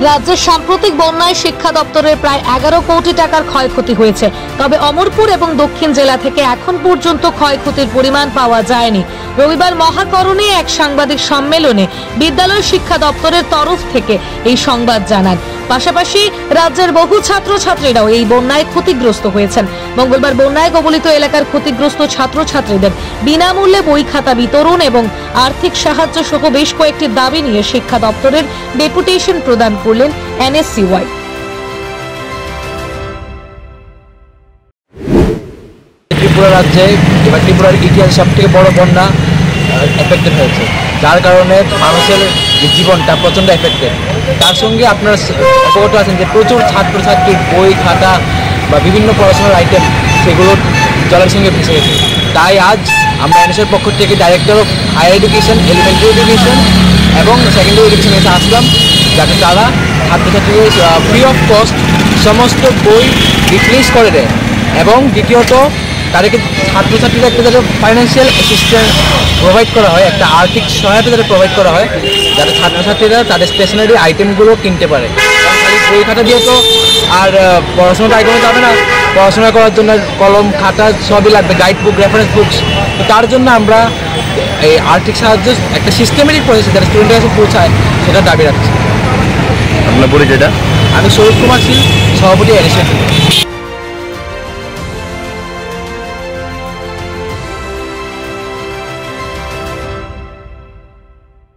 রাজ্যের সাম্প্রতিক বন্যায় শিক্ষা দপ্তরের প্রায় 11 কোটি টাকার ক্ষয়ক্ষতি হয়েছে। তবে অমরপুর এবং দক্ষিণ জেলা থেকে এখন পর্যন্ত ক্ষয়ক্ষতির পরিমাণ পাওয়া যায়নি। রবিবার মহাকরণে এক সাংবাদিক সম্মেলনে বিদ্যালয় শিক্ষা দপ্তরের তরফ থেকে এই সংবাদ জানান। পাশাপাশি রাজ্যের বহু ছাত্রছাত্রীরাও এই বন্যায় ক্ষতিগ্রস্ত হয়েছেন। মঙ্গলবার বন্যায় কবলিত এলাকার ক্ষতিগ্রস্ত ছাত্রছাত্রীদের বিনামূল্যে বই খাতা বিতরণ এবং আর্থিক সাহায্য সহ বেশ কয়েকটি দাবি নিয়ে শিক্ষা দপ্তরের ডেপুটেশন প্রদান করলেন NSCY। ত্রিপুরা রাজ্যে এবার ত্রিপুরার ইতিহাসে সবথেকে বড় বন্যা এফেক্টেড হয়েছে, যার কারণে মানুষের যে জীবনটা প্রচণ্ড এফেক্টেড। তার সঙ্গে আপনারা অবগত আছেন যে প্রচুর ছাত্রছাত্রীর বই খাতা বা বিভিন্ন পড়াশোনার আইটেম সেগুলো জলের সঙ্গে ভেসে গেছে। তাই আজ আমরা NSCYর পক্ষ থেকে director of higher education, elementary education এবং সেকেন্ডারি এডুকেশনের কাছে আসলাম, যাতে তারা ছাত্রছাত্রীদের ফ্রি অফ কস্ট সমস্ত বই রিপ্লেস করে দেয় এবং দ্বিতীয়ত তাদেরকে ছাত্রছাত্রীদের একটা যাতে ফাইন্যান্সিয়াল অ্যাসিস্ট্যান্স প্রোভাইড করা হয়, একটা আর্থিক সহায়তা যাতে প্রোভাইড করা হয়, যাতে ছাত্রছাত্রীরা তাদের স্টেশনারি আইটেমগুলো কিনতে পারে। খালি বই খাতা দিয়ে তো আর পড়াশোনাটা আইটেমে যাবে না, পড়াশোনা করার জন্য কলম খাতা সবই লাগবে, গাইড বুক, রেফারেন্স বুকস। তো তার জন্য আমরা এই আর্থিক সাহায্য একটা সিস্টেমেটিক প্রসেস যারা স্টুডেন্টের কাছে পৌঁছায় সেটা দাবি রাখছি। আপনার পরিচয়টা? আমি সৌরভ কুমার সিং, সভাপতি NSCY।